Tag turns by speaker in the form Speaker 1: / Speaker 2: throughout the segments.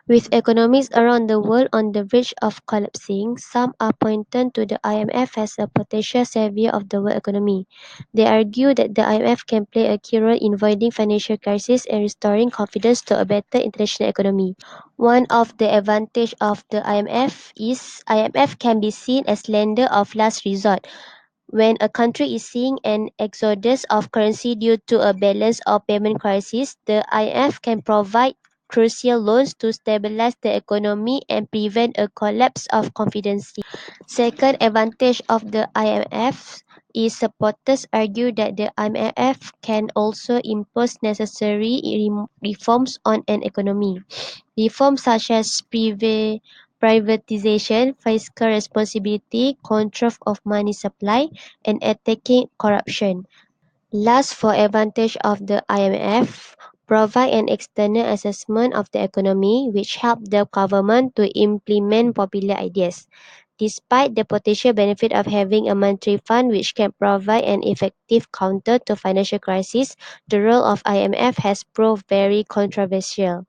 Speaker 1: With economies around the world on the verge of collapsing, some are pointing to the IMF as a potential savior of the world economy. They argue that the IMF can play a key role in avoiding financial crises and restoring confidence to a better international economy. One of the advantages of the IMF is IMF can be seen as lender of last resort. When a country is seeing an exodus of currency due to a balance or payment crisis, the IMF can provide crucial loans to stabilize the economy and prevent a collapse of confidence. Second advantage of the IMF is supporters argue that the IMF can also impose necessary reforms on an economy. Reforms such as privatization, fiscal responsibility, control of money supply, and attacking corruption. Last, for advantage of the IMF, provide an external assessment of the economy which help the government to implement popular ideas. Despite the potential benefit of having a monetary fund which can provide an effective counter to financial crisis, the role of IMF has proved very controversial.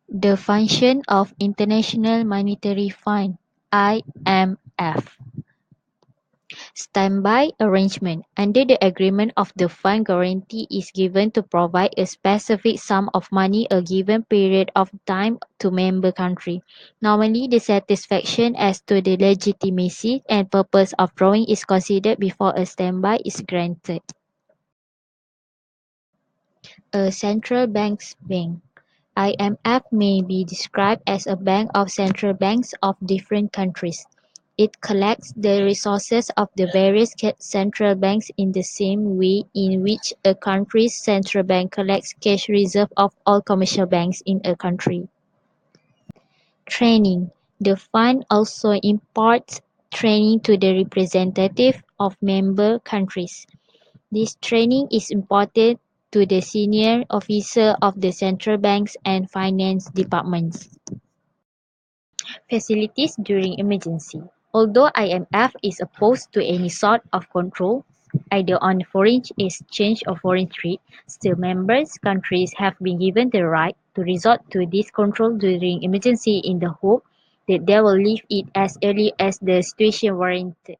Speaker 2: The function of International Monetary Fund (IMF). Standby arrangement. Under the agreement of the fund, guarantee is given to provide a specific sum of money a given period of time to member country. Normally, the satisfaction as to the legitimacy and purpose of drawing is considered before a standby is granted. A central bank's bank. IMF may be described as a bank of central banks of different countries. It collects the resources of the various central banks in the same way in which a country's central bank collects cash reserve of all commercial banks in a country. Training. The fund also imparts training to the representatives of member countries. This training is imparted to the senior officers of the central banks and finance departments. Facilities during emergency. Although IMF is opposed to any sort of control, either on foreign exchange or foreign trade, still member countries have been given the right to resort to this control during emergency in the hope that they will leave it as early as the situation warranted.